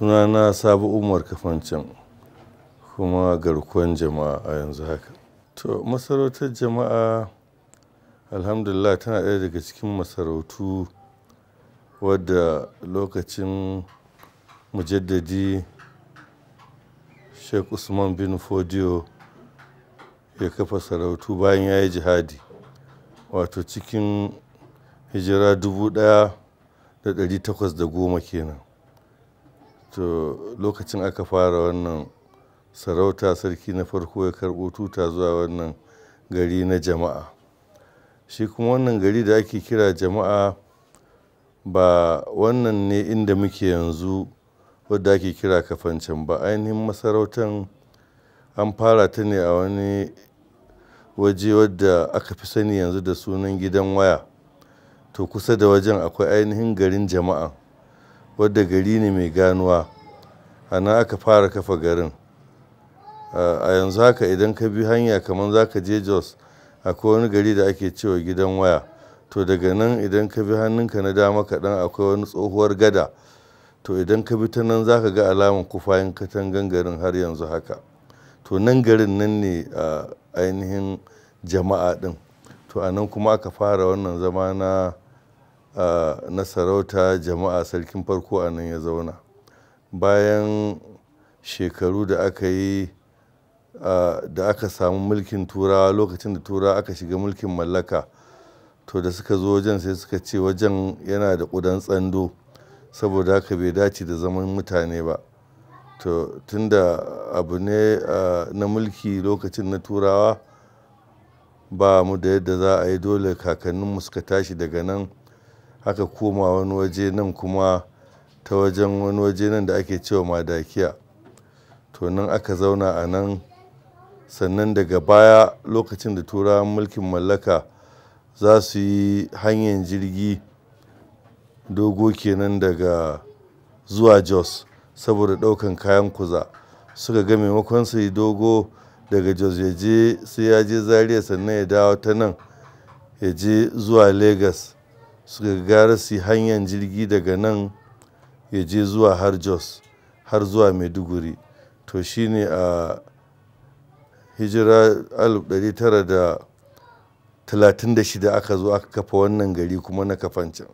Sunana Sabo Umar Kafancan kuma garkuwan jama'a a yanzu haka. To masarautar jama'a alhamdulillah tana ɗaya daga cikin masarautu wadda lokacin mujaddadi Sheikh Usman bin Fodio ya kafa sarautu bayan ya yi jihadi, wato cikin hijira 1810 kenan. To lokacin aka fara wannan sarauta, sarki na farko ya karɓo tuta zuwa wannan gari na Jama'a. Shi kuma wannan gari da ake kira Jama'a ba wannan ne inda muke yanzu wadda ake kira Kafancan ba. Ainihin masarautan an fara ta ne a wani waje wadda aka fi sani yanzu da sunan gidan waya. To kusa da wajen akwai ainihin garin Jama'a wadda gari ne mai ganuwa. A nan aka fara kafa garin. A yanzu haka idan ka bi hanya kamar za ka je Jos, akwai wani gari da ake cewa gidan waya. To daga nan idan ka bi hannunka na dama kaɗan akwai wani tsohuwar gada. To idan ka bi ta nan za ka ga alaman kufayin katangan garin har yanzu haka. To nan garin nan ne ainihin Jama'a ɗin. To a nan kuma aka fara wannan zama na sarauta Jama'a. Sarkin farko a nan ya zauna. Bayan shekaru da aka yi da aka samu mulkin turawa, lokacin da turawa aka shiga mulkin mallaka, to da suka zo wajen sai suka ce wajen yana da ƙudan tsando, saboda haka bai dace da zaman mutane ba. To tunda abu ne na mulki lokacin na turawa, ba mu da yadda za a yi, dole kakanninmu suka tashi daga nan aka koma wani waje nan kuma ta wajen wani waje nan da ake cewa Madakiya. To nan aka zauna a nan. Sannan daga baya lokacin da turawan mulkin mallaka za su yi hanyar jirgi dogo kenan daga zuwa Jos saboda ɗaukan kayan kuza, suka ga maimakon su yi dogo daga Jos ya je sai ya je Zaria sannan ya dawo ta nan ya je zuwa Lagos, suka gara su yi hanyar jirgi daga nan ya je zuwa har Jos har zuwa Maiduguri. To shine a hijira 1936 aka zo aka kafa wannan gari kuma na Kafancan.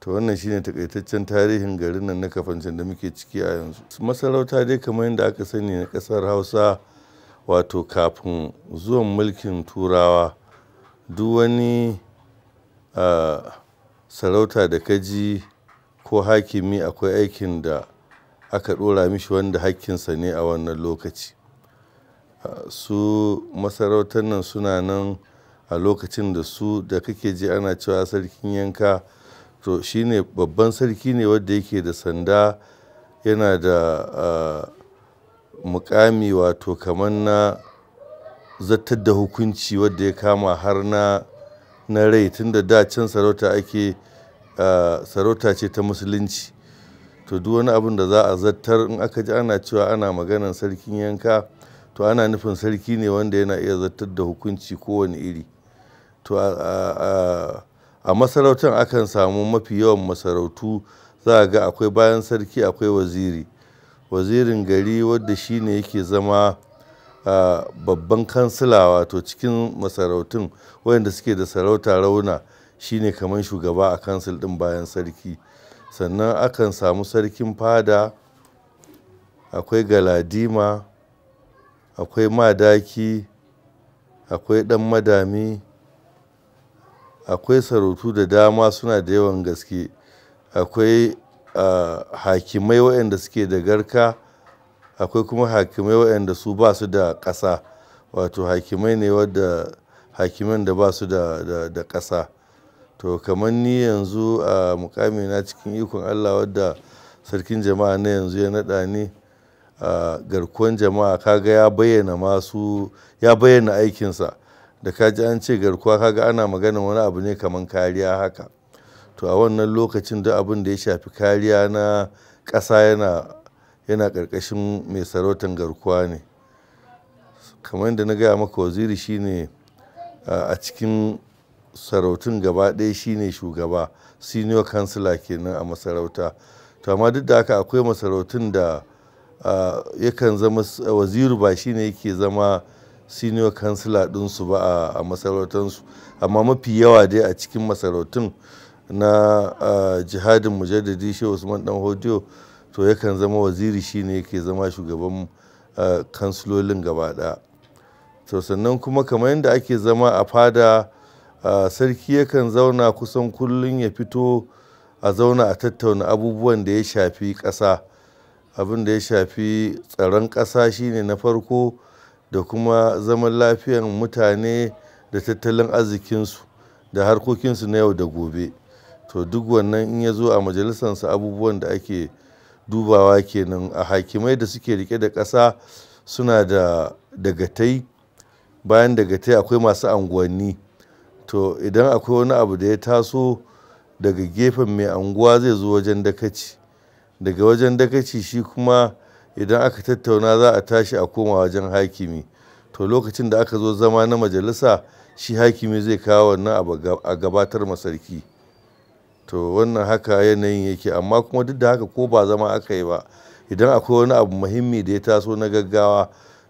To wannan shine takaitaccen tarihin garin nan na Kafancan da muke ciki a yanzu. Masarauta dai kamar yadda aka sani na ƙasar Hausa, wato kafin zuwan mulkin turawa, duk wani sarauta da kaji ko hakimi akwai aikin da aka ɗora mishi wanda hakkinsa ne a wannan lokaci. Su masarautar nan suna nan a lokacin da su da kake ji ana cewa sarkin yanka, to shine babban sarki ne wanda yake da sanda, yana da mukami wato kamar na zartar da hukunci wadda ya kama har na rai, tunda da can sarauta ake sarauta ce ta musulunci. To duk wani abin da za a zartar, in aka ji ana cewa ana maganan sarkin yanka, to ana nufin sarki ne wanda yana iya zartar da hukunci kowane iri. To a masarautar akan samu mafi yawan masarautu, za a ga akwai bayan sarki akwai waziri. Wazirin gari wadda shine yake zama babban kansila, wato cikin masarautun wayanda suke da sarauta rauna, shine kamar shugaba a kansil din bayan sarki. Sannan akan samu sarkin fada, akwai galadima, akwai madaki, akwai ɗan madami, akwai sarautu da dama suna da yawan gaske. Akwai hakimai waɗanda suke da garka, akwai kuma hakimai waɗanda su ba su da ƙasa, wato hakimai ne wadda hakiman da ba su da ƙasa. To kamar ni yanzu a mukamina cikin ikon Allah wadda sarkin Jama'a na yanzu ya naɗa ni garkuwan Jama'a, kaga ya bayyana aikinsa. Da kaji an ce garkuwa, kaga ana magana wani abu ne kamar kariya haka. To a wannan lokacin da abin da ya shafi kariya na ƙasa yana ƙarƙashin mai sarautar garkuwa ne. Kamar yadda na gaya maka, waziri shine a cikin sarautun gaba ɗaya shine shugaba, senior councilor kenan a masarauta. to amma duk da haka akwai masarautun da yakan zama waziri ba shine yake zama senior councilor ɗinsu ba a masarautansu, amma mafi yawa dai a cikin masarautun na jihadin mujaddadi Shehu Usman Dan Hodiyo to yakan zama waziri shine yake zama shugaban kansilolin gaba ɗaya. To sannan kuma kamar yadda ake zama a fada, sarki yakan zauna kusan kullum ya fito a zauna a tattauna abubuwan da ya shafi ƙasa. Abin da ya shafi tsaron ƙasa shine na farko, da kuma zaman lafiyar mutane da tattalin arzikinsu da harkokinsu na yau da gobe. To duk wannan in ya zo a majalisarsa abubuwan da ake dubawa kenan. A hakimai da suke rike da ƙasa suna da dagatai, bayan dagatai akwai masu anguwanni. To idan akwai wani abu da ya taso daga gefen mai anguwa zai zo wajen dakaci, daga wajen dakaci shi kuma idan aka tattauna za a tashi a koma wajen hakimi. To lokacin da aka zo zama na majalisa shi hakimi zai kawo wannan abu a gabatar ma sarki. To wannan haka yanayin yake, amma kuma duk da haka ko ba zama aka yi ba, idan akwai wani abu muhimmi da ya taso na gaggawa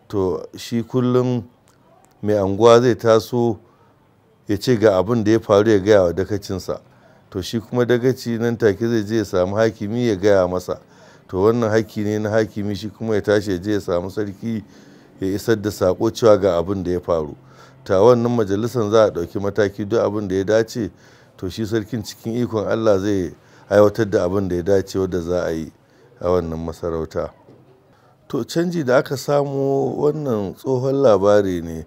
to shi kullum mai anguwa zai taso ya ce ga abin da ya faru ya gaya wa dakacinsa. To shi kuma dagaci nan take zai je ya samu hakimi ya gaya masa. To wannan haƙƙi ne na hakimi, shi kuma ya tashi ya je ya samu sarki ya isar da sako cewa ga abin da ya faru. Ta wannan majalisar za a ɗauki mataki duk abin da ya dace, to shi sarkin cikin ikon Allah zai aiwatar da abin da ya dace wanda za a yi a wannan masarauta. To canji da aka samu wannan tsohon labari ne.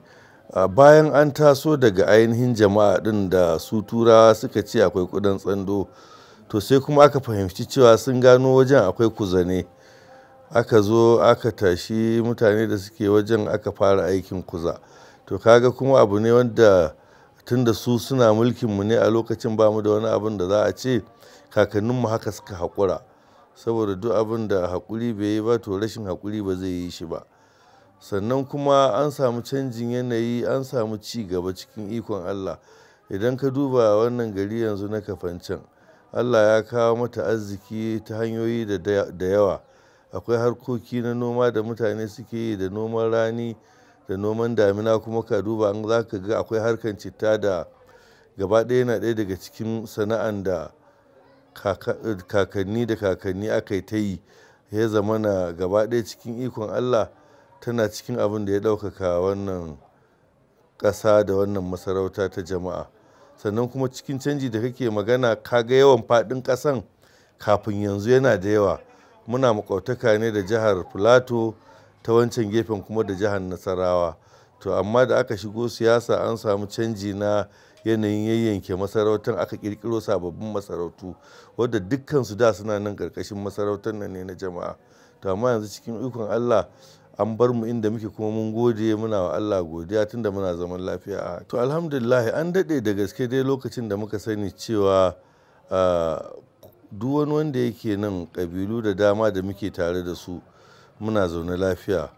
Bayan an taso daga ainihin jama'a ɗin da su turawa suka ce akwai ƙudan tsando, to sai kuma aka fahimci cewa sun gano wajen akwai kuzane. Aka zo aka tashi mutane da suke wajen aka fara aikin kuza. To kaga kuma abu ne wanda tunda su suna mulkinmu ne a lokacin, ba mu da wani abin da za a ce, kakanninmu haka suka haƙura. Saboda duk abin da haƙuri bai yi ba to rashin haƙuri ba zai yi shi ba. Sannan kuma an samu canjin yanayi, an samu ci gaba cikin ikon Allah. Idan ka duba wannan gari yanzu na Kafancan, Allah ya kawo mata arziki ta hanyoyi da yawa. Akwai harkoki na noma da mutane suke yi, da noman rani da noman damina. Kuma ka duba an za ka ga akwai harkan citta da gaba ɗaya yana ɗaya daga cikin sana'an da kakanni da kakanni aka yi ta yi, ya zama na gaba ɗaya cikin ikon Allah tana cikin abin da ya ɗaukaka wannan ƙasa da wannan masarauta ta Jama'a. Sannan kuma cikin canji da kake magana, kaga yawan faɗin ƙasan kafin yanzu yana da yawa. Muna makwabtaka ne da jihar Filato ta wancan gefen kuma da jihar Nasarawa. To amma da aka shigo siyasa an samu canji na yanayin yayyanke masarautar, aka ƙirƙiro sababbin masarautu wadda dukkansu da suna nan ƙarƙashin masarautar nan ne na Jama'a. To amma yanzu cikin ikon Allah an bar mu inda muke, kuma mun gode, muna wa Allah godiya tunda muna zaman lafiya. To alhamdulillah an daɗe da gaske dai lokacin da muka sani cewa duk wani wanda yake nan, ƙabilu da dama da muke tare da su muna zaune lafiya.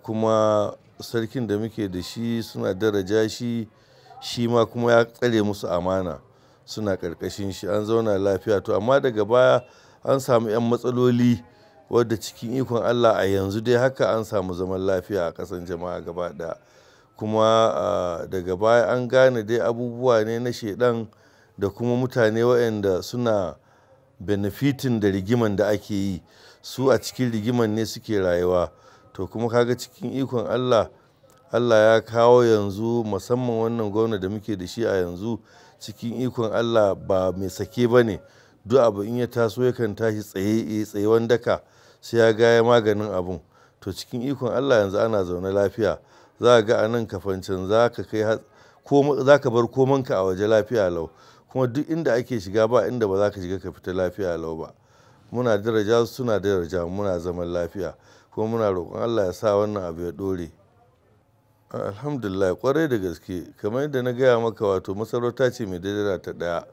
Kuma sarkin da muke da shi suna daraja shi, shi ma kuma ya tsare musu amana, suna ƙarƙashin shi, an zauna lafiya. To amma daga baya an samu 'yan matsaloli wadda cikin ikon Allah a yanzu dai haka an samu zaman lafiya a ƙasan Jama'a gaba ɗaya. Kuma daga baya an gane dai abubuwa ne na shedan da kuma mutane waɗanda suna benefitin da rigiman da ake yi, su a cikin rigiman ne suke rayuwa. To kuma kaga cikin ikon Allah, Allah ya kawo yanzu musamman wannan gwamna da muke da shi a yanzu, cikin ikon Allah ba mai sake ba ne. Duk abu in ya taso yakan tashi tsayewan daka sai ya gaya maganin abun. To cikin ikon Allah yanzu ana zaune lafiya. Za ga a nan Kafancan za ka bar komanka a waje lafiya lau, kuma duk inda ake shiga ba inda ba za ka shiga ka fita lafiya lau ba. Muna daraja su, suna daraja mu, muna zaman lafiya, kuma muna roƙon Allah ya sa wannan abu ya ɗore. Alhamdulillah ƙwarai da gaske, kamar yadda na gaya maka, wato masarauta ce mai daraja ta ɗaya.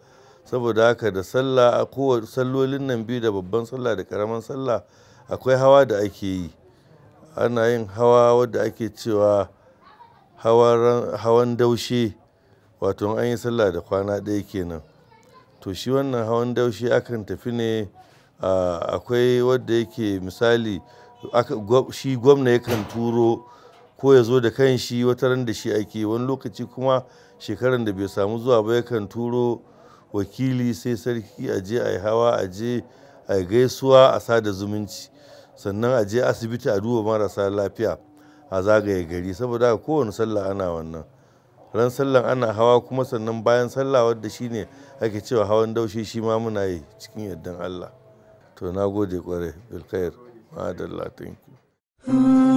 Saboda haka da sallah, a kowace sallolin nan biyu, da babban sallah da ƙaramin sallah, akwai hawa da ake yi. Ana yin hawa wadda ake cewa hawan daushe, wato an yi sallah da kwana ɗaya kenan. To shi wannan hawan daushe akan tafi ne akwai wadda yake misali shi gwamna yakan turo ko ya zo da kan shi wata ran da shi ake, wani lokaci kuma shekaran da bai samu zuwa ba yakan turo wakili sai sarki a je a yi hawa, a je a yi gaisuwa, a sada zumunci, sannan a je asibiti a duba marasa lafiya a zagaye gari. Saboda haka kowane sallah ana wannan. Ran sallan ana hawa kuma sannan bayan sallah wadda shine ake cewa hawan daushe shi ma muna yi cikin yardan Allah. To na gode kwarai, bilkhair, ma'adallah, thank you.